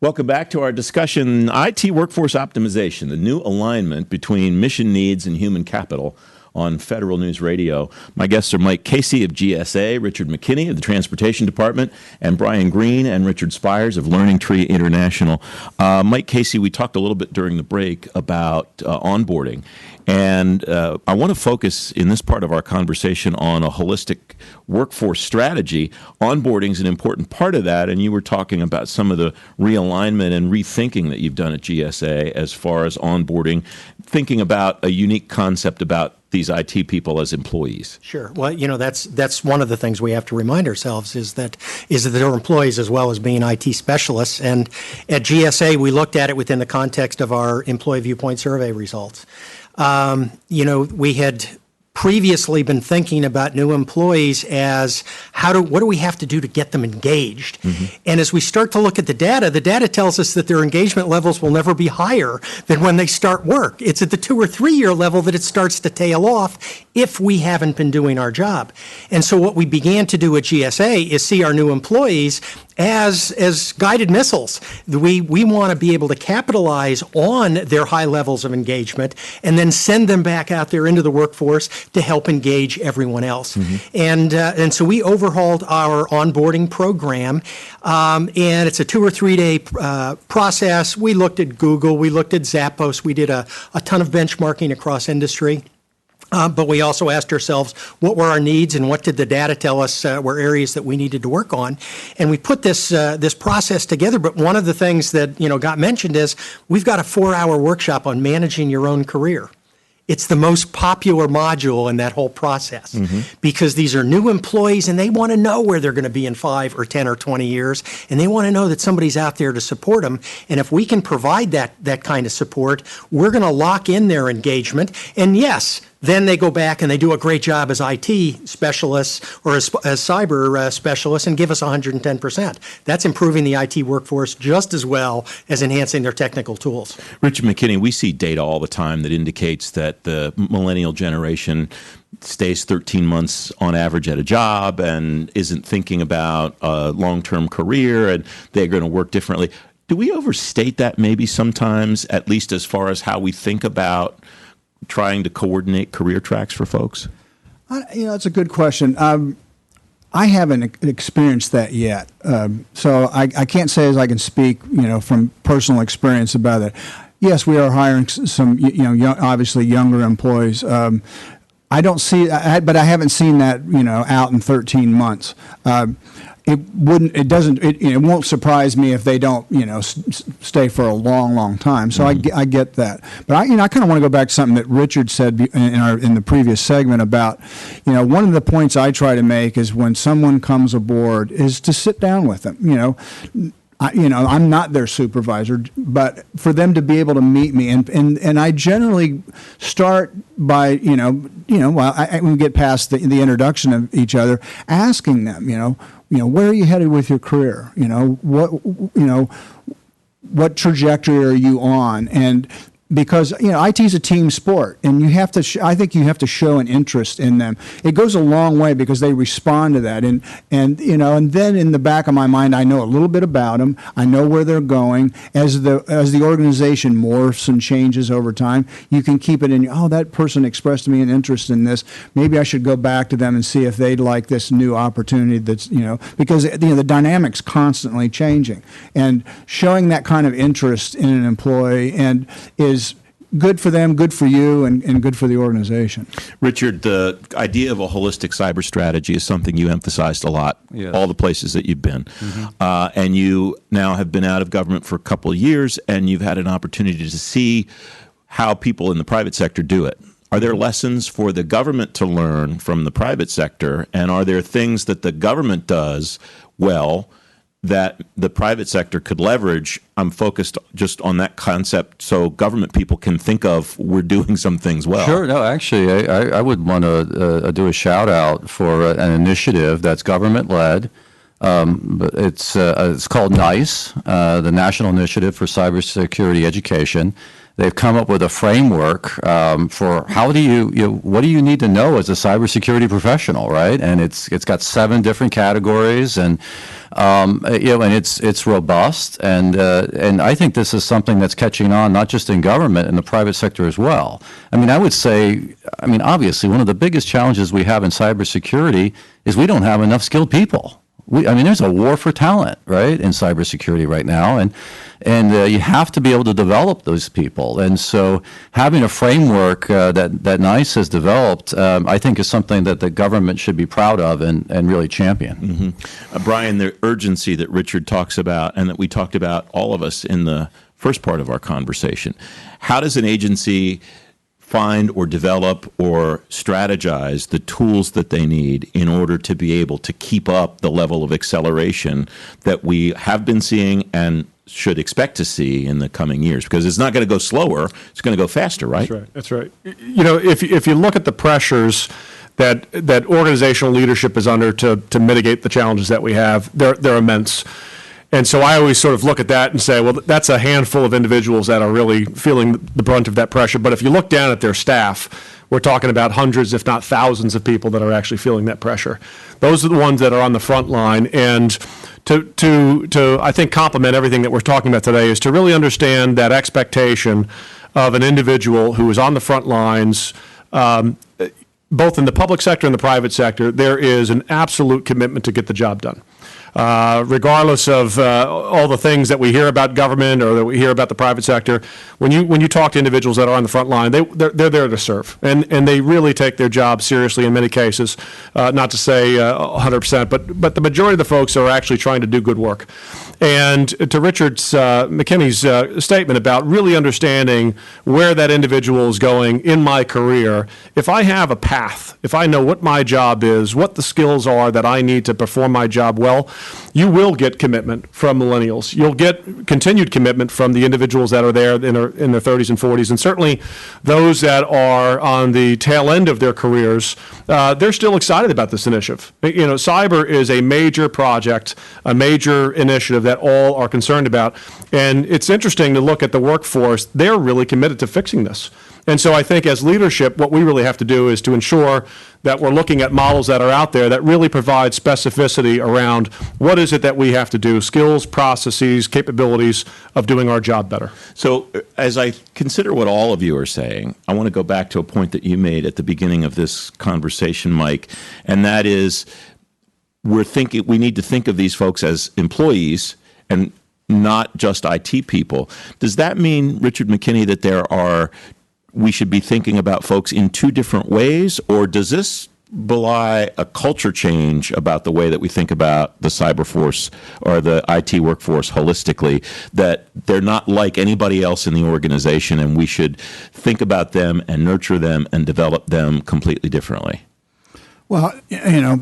Welcome back to our discussion, IT Workforce Optimization, the new alignment between mission needs and human capital on Federal News Radio. My guests are Mike Casey of GSA, Richard McKinney of the Transportation Department, and Brian Green and Richard Spires of Learning Tree International. Mike Casey, we talked a little bit during the break about onboarding. And I want to focus in this part of our conversation on a holistic workforce strategy. Onboarding is an important part of that, and you were talking about some of the realignment and rethinking that you've done at GSA as far as onboarding, thinking about a unique concept about these IT people as employees. Sure. Well, that's one of the things we have to remind ourselves is that they're employees as well as being IT specialists. And at GSA, we looked at it within the context of our employee viewpoint survey results. We had previously been thinking about new employees as what do we have to do to get them engaged? Mm-hmm. And as we start to look at the data tells us that their engagement levels will never be higher than when they start work. It's at the 2 or 3 year level that it starts to tail off if we haven't been doing our job. And so what we began to do at GSA is see our new employees as guided missiles. We want to be able to capitalize on their high levels of engagement and then send them back out there into the workforce to help engage everyone else. Mm-hmm. And so we overhauled our onboarding program, and it's a 2 or 3 day process. We looked at Google, we looked at Zappos, we did a ton of benchmarking across industry. But we also asked ourselves, what were our needs and what did the data tell us were areas that we needed to work on? And we put this process together. But one of the things that got mentioned is we've got a 4-hour workshop on managing your own career. It's the most popular module in that whole process because these are new employees and they want to know where they're going to be in 5 or 10 or 20 years. And they want to know that somebody's out there to support them. And if we can provide that kind of support, we're going to lock in their engagement. And yes, then they go back and they do a great job as IT specialists or as cyber specialists and give us 110%. That's improving the IT workforce just as well as enhancing their technical tools. Richard McKinney, we see data all the time that indicates that the millennial generation stays 13 months on average at a job and isn't thinking about a long-term career and they're going to work differently. Do we overstate that maybe sometimes, at least as far as how we think about trying to coordinate career tracks for folks? It's a good question. I haven't experienced that yet, so I can't say as I can speak, from personal experience about it. Yes, we are hiring some, obviously younger employees. I don't see, but I haven't seen that, out in 13 months. It won't surprise me if they don't, stay for a long, long time. So I get that. But I kind of want to go back to something that Richard said in the previous segment about, one of the points I try to make is when someone comes aboard is to sit down with them, I'm not their supervisor, but for them to be able to meet me, and I generally start by, when we get past the introduction of each other, asking them, where are you headed with your career? What trajectory are you on? And because IT is a team sport, and you have to. I think you have to show an interest in them. It goes a long way because they respond to that, and then in the back of my mind, I know a little bit about them. I know where they're going. As the organization morphs and changes over time, you can keep it in. That person expressed to me an interest in this. Maybe I should go back to them and see if they'd like this new opportunity. That's because the dynamic's constantly changing, and showing that kind of interest in an employee is good for them, good for you, and good for the organization. Richard, the idea of a holistic cyber strategy is something you emphasized a lot, all the places that you've been. And you now have been out of government for a couple of years, and you've had an opportunity to see how people in the private sector do it. Are there lessons for the government to learn from the private sector, and are there things that the government does well that the private sector could leverage? I'm focused just on that concept so government people can think of we're doing some things well. Sure. No, actually, I would want to do a shout out for an initiative that's government-led. It's called NICE, the National Initiative for Cybersecurity Education. They've come up with a framework for what do you need to know as a cybersecurity professional, right? And it's got 7 different categories, and and it's robust, and I think this is something that's catching on not just in government, in the private sector as well. I mean, I would say, obviously, one of the biggest challenges we have in cybersecurity is we don't have enough skilled people. There's a war for talent, right, in cybersecurity right now, and you have to be able to develop those people. And so, having a framework that NICE has developed, I think, is something that the government should be proud of and really champion. Mm-hmm. Brian, the urgency that Richard talks about, and that we talked about, all of us, in the first part of our conversation. How does an agency find or develop or strategize the tools that they need in order to be able to keep up the level of acceleration that we have been seeing and should expect to see in the coming years? Because it's not going to go slower, it's going to go faster, right? That's right. If you look at the pressures that organizational leadership is under to mitigate the challenges that we have, they're immense. And so I always sort of look at that and say, well, that's a handful of individuals that are really feeling the brunt of that pressure. But if you look down at their staff, we're talking about hundreds, if not thousands, of people that are actually feeling that pressure. Those are the ones that are on the front line. And to I think, complement everything that we're talking about today is to really understand that expectation of an individual who is on the front lines, both in the public sector and the private sector. There is an absolute commitment to get the job done. Regardless of all the things that we hear about government or that we hear about the private sector, when you talk to individuals that are on the front line, they're there to serve, and they really take their job seriously in many cases. Not to say 100%, but the majority of the folks are actually trying to do good work. And to Richard McKinney's statement about really understanding where that individual is going in my career, if I have a path, if I know what my job is, what the skills are that I need to perform my job well, you will get commitment from millennials. You'll get continued commitment from the individuals that are there in their 30s and 40s, and certainly those that are on the tail end of their careers. They're still excited about this initiative. Cyber is a major project, a major initiative that all are concerned about, and it's interesting to look at the workforce. They're really committed to fixing this. And so I think as leadership, what we really have to do is to ensure that we're looking at models that are out there that really provide specificity around what is it that we have to do, skills, processes, capabilities of doing our job better. So as I consider what all of you are saying, I want to go back to a point that you made at the beginning of this conversation, Mike, and that is we need to think of these folks as employees and not just IT people. Does that mean, Richard McKinney, that we should be thinking about folks in 2 different ways, or does this belie a culture change about the way that we think about the cyber force or the IT workforce holistically, that they're not like anybody else in the organization and we should think about them and nurture them and develop them completely differently? Well, yeah,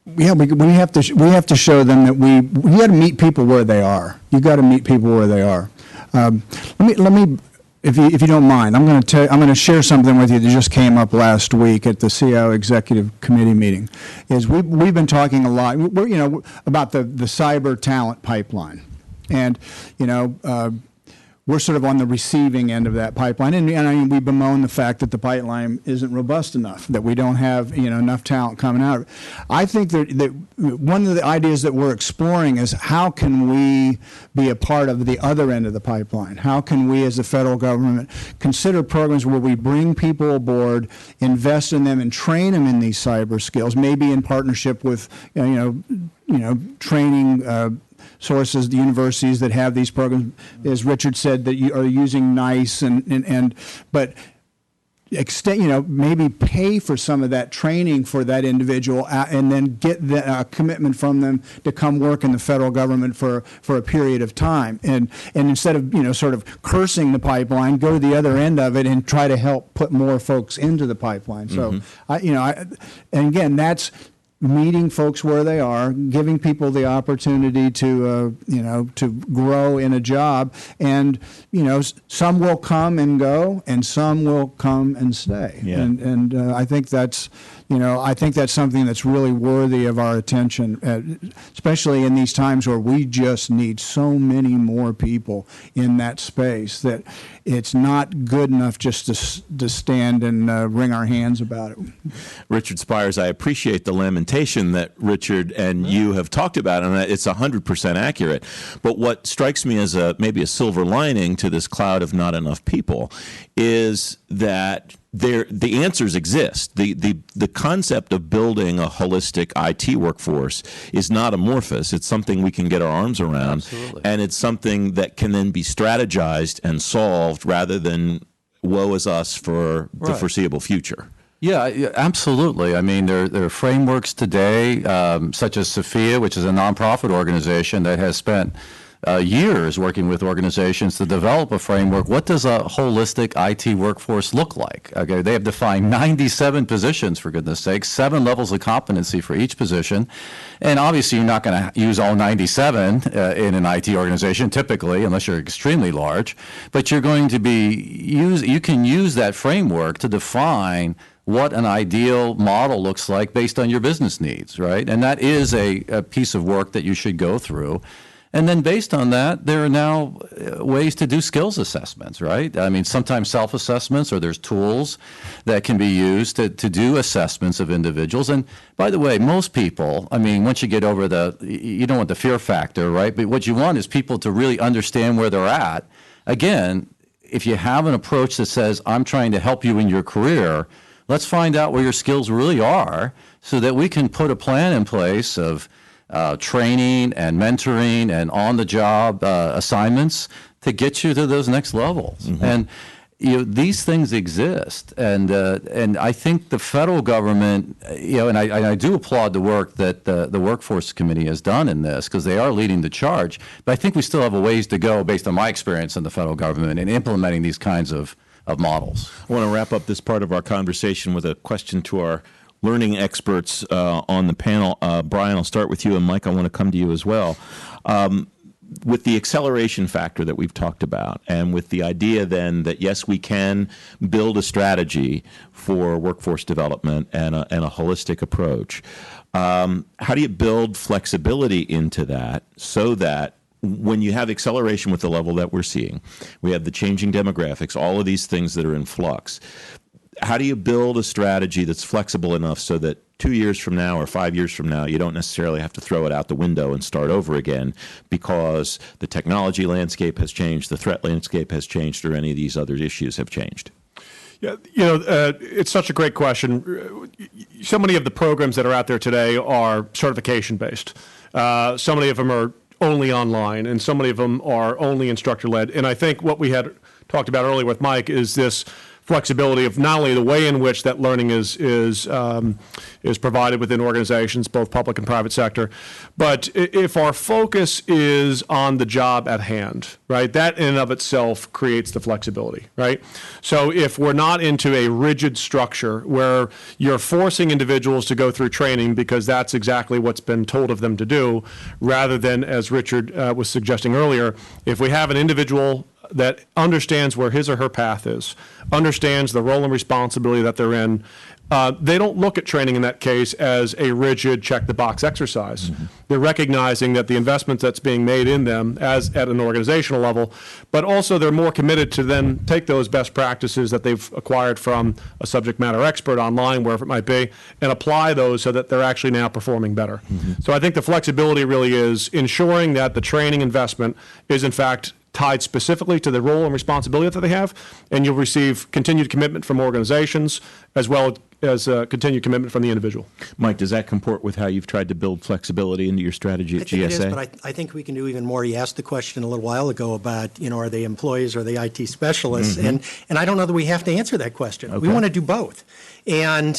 we have to show them that we got to meet people where they are. You got to meet people where they are. Let me. If you don't mind, I'm going to share something with you that just came up last week at the CIO Executive Committee meeting. We've been talking a lot, about the cyber talent pipeline, and we're sort of on the receiving end of that pipeline, and I mean, we bemoan the fact that the pipeline isn't robust enough, that we don't have enough talent coming out. I think that one of the ideas that we're exploring is how can we be a part of the other end of the pipeline? How can we, as the federal government, consider programs where we bring people aboard, invest in them, and train them in these cyber skills, maybe in partnership with training sources, the universities that have these programs, as Richard said, that you are using NICE but extend, maybe pay for some of that training for that individual, and then get the commitment from them to come work in the federal government for a period of time, and instead of sort of cursing the pipeline, go to the other end of it and try to help put more folks into the pipeline. So and again, that's meeting folks where they are, giving people the opportunity to grow in a job, and some will come and go, and some will come and stay. Yeah. And I think that's I think that's something that's really worthy of our attention, especially in these times where we just need so many more people in that space that it's not good enough just to stand and wring our hands about it. Richard Spires, I appreciate the lamentation that Richard and you have talked about, and it's 100% accurate. But what strikes me as maybe a silver lining to this cloud of not enough people is that the answers exist. The concept of building a holistic IT workforce is not amorphous. It's something we can get our arms around. Absolutely. And it's something that can then be strategized and solved rather than woe is us for the Right. foreseeable future. Yeah, absolutely. I mean, there are frameworks today, such as Sophia, which is a nonprofit organization that has spent years working with organizations to develop a framework. What does a holistic IT workforce look like? Okay, they have defined 97 positions, for goodness sakes, 7 levels of competency for each position. And obviously, you're not going to use all 97 in an IT organization, typically, unless you're extremely large. But you're going to you can use that framework to define what an ideal model looks like based on your business needs, right? And that is a piece of work that you should go through. And then based on that, there are now ways to do skills assessments, right? I mean, sometimes self-assessments, or there's tools that can be used to do assessments of individuals. And by the way, most people, I mean, once you get over you don't want the fear factor, right? But what you want is people to really understand where they're at. Again, if you have an approach that says, I'm trying to help you in your career, let's find out where your skills really are so that we can put a plan in place of training and mentoring and on-the-job assignments to get you to those next levels. Mm-hmm. And these things exist, and I think the federal government, and I do applaud the work that the Workforce Committee has done in this, because they are leading the charge. But I think we still have a ways to go, based on my experience in the federal government, in implementing these kinds of models. I want to wrap up this part of our conversation with a question to our learning experts on the panel. Brian, I'll start with you, and Mike, I want to come to you as well. With the acceleration factor that we've talked about, and with the idea then that, yes, we can build a strategy for workforce development and a holistic approach, how do you build flexibility into that so that when you have acceleration with the level that we're seeing, we have the changing demographics, all of these things that are in flux, how do you build a strategy that's flexible enough so that 2 years from now or 5 years from now, you don't necessarily have to throw it out the window and start over again because the technology landscape has changed, the threat landscape has changed, or any of these other issues have changed? Yeah, it's such a great question. So many of the programs that are out there today are certification-based. So many of them are only online, and so many of them are only instructor-led. And I think what we had talked about earlier with Mike is this flexibility of not only the way in which that learning is provided within organizations, both public and private sector, but if our focus is on the job at hand, right, that in and of itself creates the flexibility, right? So if we're not into a rigid structure where you're forcing individuals to go through training because that's exactly what's been told of them to do, rather than, as Richard was suggesting earlier, if we have an individual that understands where his or her path is, understands the role and responsibility that they're in, they don't look at training in that case as a rigid check-the-box exercise. Mm-hmm. They're recognizing that the investment that's being made in them as at an organizational level, but also they're more committed to then take those best practices that they've acquired from a subject matter expert online, wherever it might be, and apply those so that they're actually now performing better. Mm-hmm. So I think the flexibility really is ensuring that the training investment is in fact tied specifically to the role and responsibility that they have, and you'll receive continued commitment from organizations as well as continued commitment from the individual. Mike, does that comport with how you've tried to build flexibility into your strategy at GSA? It is, but I think we can do even more. You asked the question a little while ago about, are they employees or are they IT specialists? Mm-hmm. And I don't know that we have to answer that question. Okay. We want to do both. And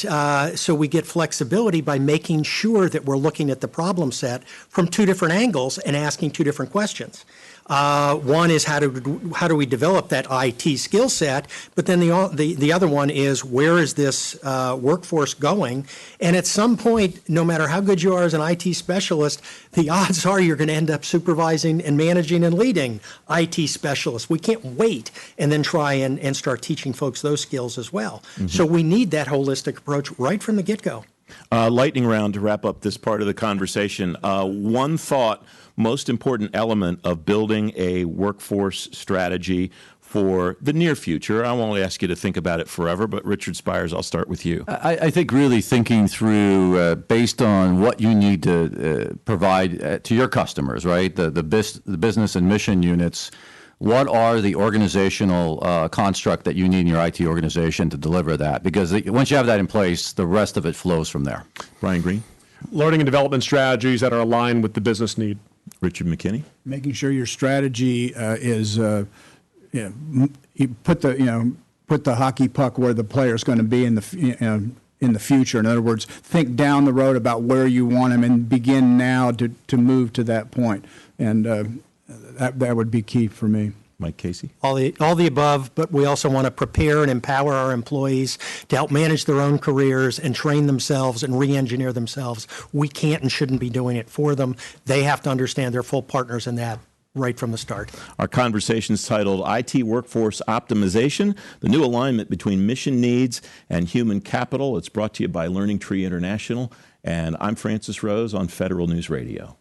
so we get flexibility by making sure that we're looking at the problem set from two different angles and asking two different questions. One is how do we develop that IT skill set, but then the other one is where is this workforce going? And at some point, no matter how good you are as an IT specialist, the odds are you're going to end up supervising and managing and leading IT specialists. We can't wait and then try and start teaching folks those skills as well. So we need that holistic approach right from the get-go. Lightning round to wrap up this part of the conversation. One thought, most important element of building a workforce strategy for the near future. I won't ask you to think about it forever, but Richard Spires, I'll start with you. I think really thinking through based on what you need to provide to your customers, right? The business and mission units. What are the organizational construct that you need in your IT organization to deliver that? Because once you have that in place, the rest of it flows from there. Brian Green, Learning and development strategies that are aligned with the business need. Richard McKinney. Making sure your strategy is, you put the hockey puck where the player's going to be in the future. In other words, think down the road about where you want them and begin now to move to that point. And that would be key for me. Mike Casey. All the above, but we also want to prepare and empower our employees to help manage their own careers and train themselves and re-engineer themselves. We can't and shouldn't be doing it for them. They have to understand they're full partners in that right from the start. Our conversation is titled IT Workforce Optimization, the new alignment between mission needs and human capital. It's brought to you by Learning Tree International, and I'm Francis Rose on Federal News Radio.